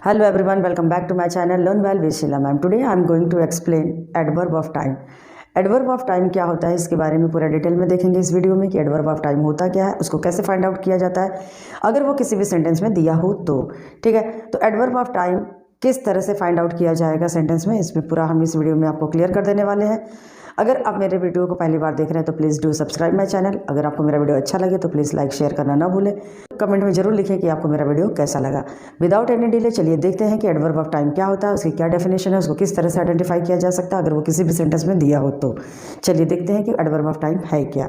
Hello everyone, welcome back to my channel Learn Well with Sheila Ma'am. Today I am going to explain adverb of time. Adverb of time क्या होता है इसके बारे में पूरा detail में देखेंगे इस वीडियो में कि एडवर्ब ऑफ टाइम होता क्या है, उसको कैसे फाइंड आउट किया जाता है अगर वो किसी भी सेंटेंस में दिया हो तो। ठीक है, तो एडवर्ब ऑफ टाइम किस तरह से फाइंड आउट किया जाएगा सेंटेंस में, इसमें पूरा हम इस वीडियो में आपको क्लियर कर देने वाले हैं। अगर आप मेरे वीडियो को पहली बार देख रहे हैं तो please do subscribe my channel. अगर आपको मेरा वीडियो अच्छा लगे तो प्लीज़ लाइक शेयर करना ना भूलें। कमेंट में जरूर लिखें कि आपको मेरा वीडियो कैसा लगा। विदाउट एनी डिले चलिए देखते हैं कि एडवर्ब ऑफ टाइम क्या होता है, उसकी क्या डेफिनेशन है, उसको किस तरह से आइडेंटिफाई किया जा सकता है अगर वो किसी भी सेंटेंस में दिया हो तो। चलिए देखते हैं कि एडवर्ब ऑफ टाइम है क्या।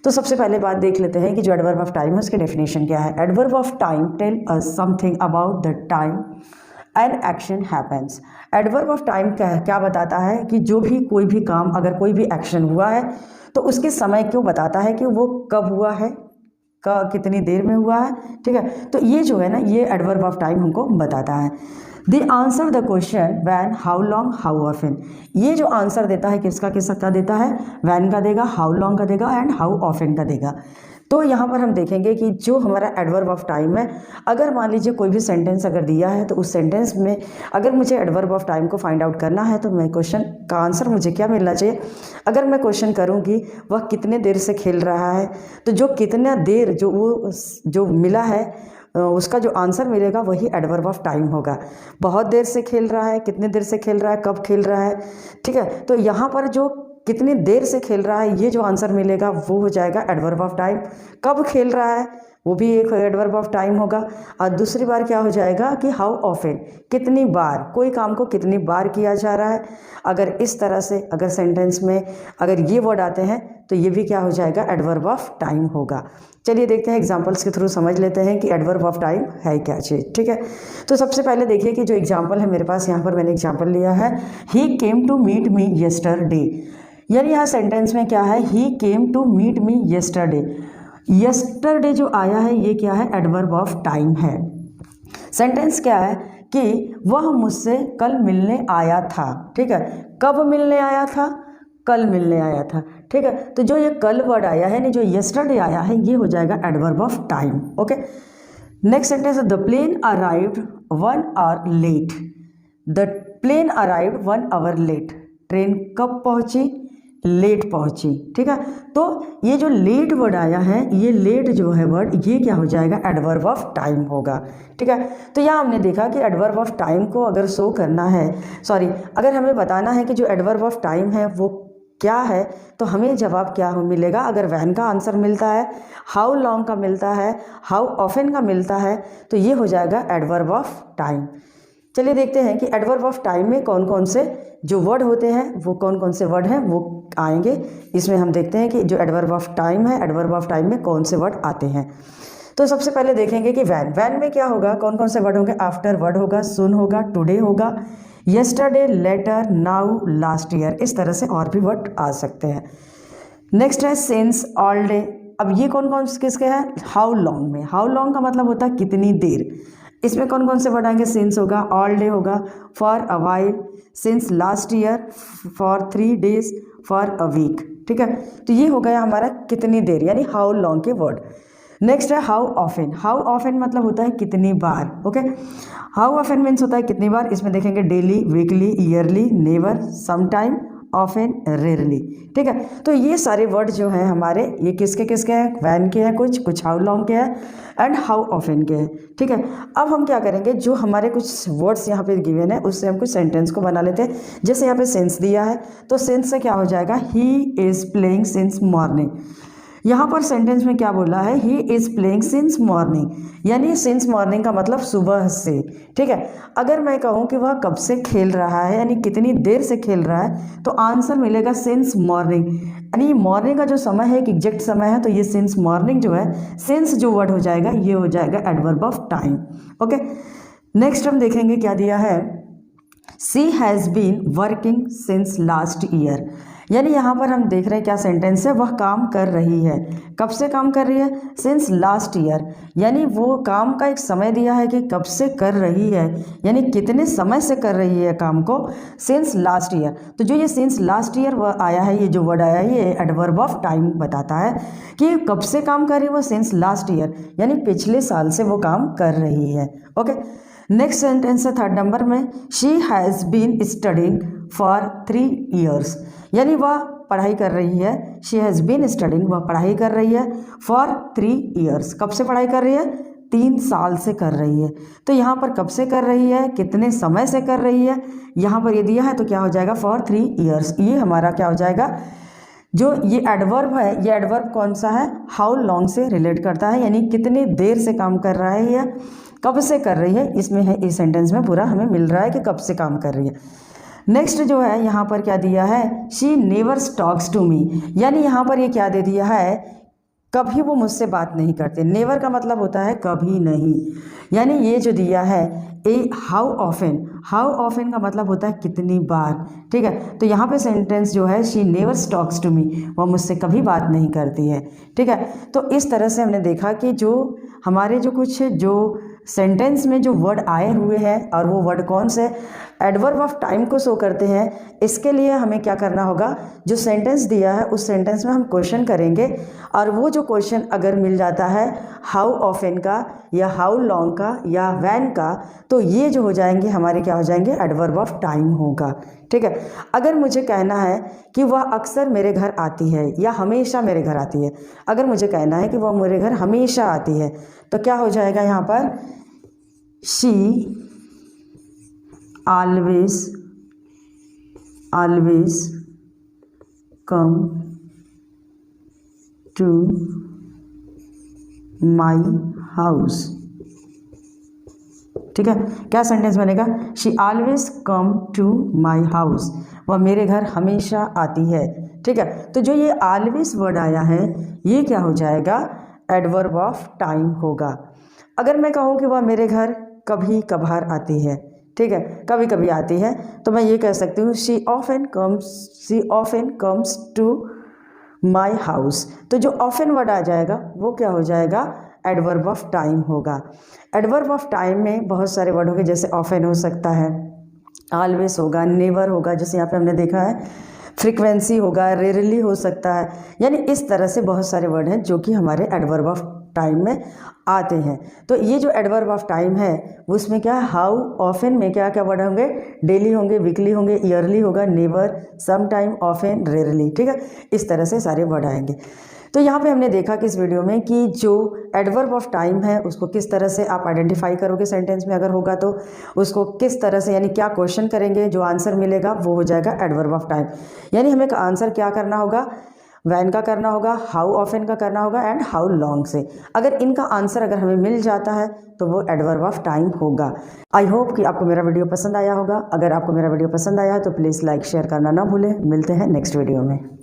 तो सबसे पहले बात देख लेते हैं कि जो एडवर्ब ऑफ टाइम है उसकी डेफिनेशन क्या है। Adverb of time tell us something about the time an action happens. Adverb of time क्या बताता है कि जो भी कोई भी काम, अगर कोई भी एक्शन हुआ है तो उसके समय क्यों बताता है कि वो कब हुआ है, कितनी देर में हुआ है। ठीक है, तो ये जो है ना, ये एडवर्ब ऑफ टाइम हमको बताता है। They answer the question when, how long, how often. ये जो आंसर देता है किसका देता है, वैन का देगा, हाउ लॉन्ग का देगा एंड हाउ ऑफन का देगा। तो यहाँ पर हम देखेंगे कि जो हमारा एडवर्ब ऑफ टाइम है, अगर मान लीजिए कोई भी सेंटेंस अगर दिया है तो उस सेंटेंस में अगर मुझे एडवर्ब ऑफ टाइम को फाइंड आउट करना है तो मैं क्वेश्चन का आंसर मुझे क्या मिलना चाहिए। अगर मैं क्वेश्चन करूँगी वह कितने देर से खेल रहा है, तो जो कितना देर जो मिला है उसका जो आंसर मिलेगा वही एडवर्ब ऑफ टाइम होगा। बहुत देर से खेल रहा है, कितने देर से खेल रहा है, कब खेल रहा है। ठीक है, तो यहाँ पर जो कितनी देर से खेल रहा है ये जो आंसर मिलेगा वो हो जाएगा एडवर्ब ऑफ टाइम। कब खेल रहा है वो भी एक एडवर्ब ऑफ टाइम होगा। और दूसरी बार क्या हो जाएगा कि हाउ ऑफन, कितनी बार, कोई काम को कितनी बार किया जा रहा है। अगर इस तरह से अगर सेंटेंस में अगर ये वर्ड आते हैं तो ये भी क्या हो जाएगा, एडवर्ब ऑफ टाइम होगा। चलिए देखते हैं, एग्जाम्पल्स के थ्रू समझ लेते हैं कि एडवर्ब ऑफ टाइम है क्या चीज़। ठीक है, तो सबसे पहले देखिए कि जो एग्जाम्पल है मेरे पास, यहाँ पर मैंने एग्जाम्पल लिया है, he came to meet me yesterday. यानी यहाँ सेंटेंस में क्या है, he came to meet me yesterday. Yesterday जो आया है ये क्या है, एडवर्ब ऑफ टाइम है। सेंटेंस क्या है कि वह मुझसे कल मिलने आया था। ठीक है, कब मिलने आया था, कल मिलने आया था। ठीक है, तो जो ये कल वर्ड आया है, नहीं जो येस्टरडे आया है, ये हो जाएगा adverb of time. Okay, next sentence, the plane arrived 1 hour late. The plane arrived 1 hour late. Train कब पहुंची, लेट पहुंची। ठीक है, तो ये जो लेट वर्ड आया है, ये लेट जो है वर्ड, ये क्या हो जाएगा, एडवर्ब ऑफ टाइम होगा। ठीक है, तो यहाँ हमने देखा कि एडवर्ब ऑफ टाइम को अगर शो करना है, अगर हमें बताना है कि जो एडवर्ब ऑफ टाइम है वो क्या है, तो हमें जवाब क्या मिलेगा। अगर वैन का आंसर मिलता है, हाउ लॉन्ग का मिलता है, हाउ ऑफन का मिलता है, तो ये हो जाएगा एडवर्ब ऑफ टाइम। चलिए देखते हैं कि एडवर्ब ऑफ टाइम में कौन कौन से जो वर्ड होते हैं, वो कौन कौन से वर्ड हैं वो आएंगे। इसमें हम देखते हैं कि जो एडवर्ब ऑफ टाइम है, एडवर्ब ऑफ टाइम में कौन से वर्ड आते हैं। तो सबसे पहले देखेंगे कि वैन में क्या होगा, कौन कौन से वर्ड होंगे। आफ्टर वर्ड होगा, सुन होगा, टुडे होगा, yesterday, later, now, last year, इस तरह से और भी वर्ड आ सकते हैं। नेक्स्ट है सिंस, ऑल डे। अब ये कौन कौन किसके हैं, हाउ लॉन्ग में। हाउ लॉन्ग का मतलब होता है कितनी देर। इसमें कौन कौन से वर्ड आएंगे, सिंस होगा, ऑल डे होगा, for a while, since last year, for 3 days, for a week. ठीक है, तो ये हो गया हमारा कितनी देर यानी हाउ लॉन्ग के वर्ड। नेक्स्ट है हाउ ऑफन। हाउ ऑफन मतलब होता है कितनी बार। ओके, हाउ ऑफन मीन्स होता है कितनी बार। इसमें देखेंगे daily, weekly, yearly, never, sometime, often, rarely. ठीक है, तो ये सारे वर्ड जो हैं हमारे, ये किसके हैं, वैन के हैं, कुछ हाउ लॉन्ग के हैं एंड हाउ ऑफन के हैं। ठीक है, अब हम क्या करेंगे, जो हमारे कुछ वर्ड्स यहाँ पे गिवन है उससे हम कुछ सेंटेंस को बना लेते हैं। जैसे यहाँ पे सिंस दिया है, तो सिंस से क्या हो जाएगा, he is playing since morning. यहाँ पर सेंटेंस में क्या बोला है, he is playing since morning, यानी सिंस मॉर्निंग का मतलब सुबह से। ठीक है, अगर मैं कहूँ कि वह कब से खेल रहा है यानी कितनी देर से खेल रहा है, तो आंसर मिलेगा सिंस मॉर्निंग। यानी मॉर्निंग का जो समय है एक एग्जैक्ट समय है, तो ये सिंस मॉर्निंग जो है, सिंस जो वर्ड हो जाएगा ये हो जाएगा adverb of time. Okay, next हम देखेंगे क्या दिया है, she has been working since last year. यानी यहाँ पर हम देख रहे हैं क्या सेंटेंस है, वह काम कर रही है। कब से काम कर रही है, सिंस लास्ट ईयर, यानी वो काम का एक समय दिया है कि कब से कर रही है, यानी कितने समय से कर रही है काम को, सिंस लास्ट ईयर। तो जो ये सिंस लास्ट ईयर आया है, ये जो वर्ड आया है, ये एडवर्ब ऑफ टाइम बताता है कि कब से काम कर रही है वो, सिंस लास्ट ईयर, यानी पिछले साल से वो काम कर रही है। ओके, नेक्स्ट सेंटेंस है 3rd नंबर में, she has been studying for 3 years, यानी वह पढ़ाई कर रही है। शी हैज़ बीन स्टडिंग, वह पढ़ाई कर रही है फॉर 3 years, कब से पढ़ाई कर रही है? 3 साल से कर रही है। तो यहाँ पर कब से कर रही है, कितने समय से कर रही है, यहाँ पर ये दिया है तो क्या हो जाएगा फॉर 3 years। ये हमारा क्या हो जाएगा, जो ये एडवर्ब है, ये एडवर्ब कौन सा है, हाउ लॉन्ग से रिलेट करता है, यानी कितनी देर से काम कर रहा है या कब से कर रही है, इसमें है, इस सेंटेंस में पूरा हमें मिल रहा है कि कब से काम कर रही है। नेक्स्ट जो है यहाँ पर क्या दिया है, she never talks to me, यानी यहाँ पर ये क्या दे दिया है, कभी वो मुझसे बात नहीं करते। नेवर का मतलब होता है कभी नहीं, यानी ये जो दिया है A how often, how often का मतलब होता है कितनी बार, ठीक है। तो यहाँ पे सेंटेंस जो है she never talks to me, वह मुझसे कभी बात नहीं करती है, ठीक है। तो इस तरह से हमने देखा कि जो हमारे जो कुछ जो सेंटेंस में जो वर्ड आए हुए हैं और वो वर्ड कौन से एडवर्ब ऑफ टाइम को शो करते हैं, इसके लिए हमें क्या करना होगा, जो सेंटेंस दिया है उस सेंटेंस में हम क्वेश्चन करेंगे और वो जो क्वेश्चन अगर मिल जाता है हाउ ऑफन का या हाउ लॉन्ग का या व्हेन का, तो ये जो हो जाएंगे हमारे क्या हो जाएंगे, एडवर्ब ऑफ टाइम होगा, ठीक है। अगर मुझे कहना है कि वह अक्सर मेरे घर आती है या हमेशा मेरे घर आती है, अगर मुझे कहना है कि वह मेरे घर हमेशा आती है, तो क्या हो जाएगा यहाँ पर, she always come to my house, ठीक है। क्या सेंटेंस बनेगा, she always come to my house, वह मेरे घर हमेशा आती है, ठीक है। तो जो ये ऑलवेज वर्ड आया है ये क्या हो जाएगा, एडवर्ब ऑफ टाइम होगा। अगर मैं कहूँ कि वह मेरे घर कभी कभार आती है, ठीक है, कभी कभी आती है, तो मैं ये कह सकती हूँ she often comes to my house. तो जो ऑफन वर्ड आ जाएगा वो क्या हो जाएगा, एडवर्ब ऑफ टाइम होगा। एडवर्ब ऑफ टाइम में बहुत सारे वर्ड होंगे, जैसे ऑफन हो सकता है, ऑलवेज होगा, नेवर होगा, जैसे यहाँ पे हमने देखा है, फ्रीक्वेंसी होगा, रेयरली हो सकता है, यानी इस तरह से बहुत सारे वर्ड हैं जो कि हमारे एडवर्ब ऑफ टाइम में आते हैं। तो ये जो एडवर्ब ऑफ टाइम है उसमें क्या है, हाउ ऑफन में क्या क्या वर्ड होंगे, डेली होंगे, वीकली होंगे, ईयरली होगा, never, some time, often, rarely, ठीक है। इस तरह से सारे वर्ड आएंगे। तो यहाँ पे हमने देखा कि इस वीडियो में कि जो एडवर्ब ऑफ टाइम है उसको किस तरह से आप आइडेंटिफाई करोगे, सेंटेंस में अगर होगा तो उसको किस तरह से, यानी क्या क्वेश्चन करेंगे, जो आंसर मिलेगा वो हो जाएगा एडवर्ब ऑफ टाइम। यानी हमें आंसर क्या करना होगा, वैन का करना होगा, हाउ ऑफन का करना होगा एंड हाउ लॉन्ग से। अगर इनका आंसर अगर हमें मिल जाता है तो वो एडवर्ब ऑफ टाइम होगा। आई होप कि आपको मेरा वीडियो पसंद आया होगा। अगर आपको मेरा वीडियो पसंद आया है तो प्लीज़ लाइक शेयर करना ना भूलें। मिलते हैं नेक्स्ट वीडियो में।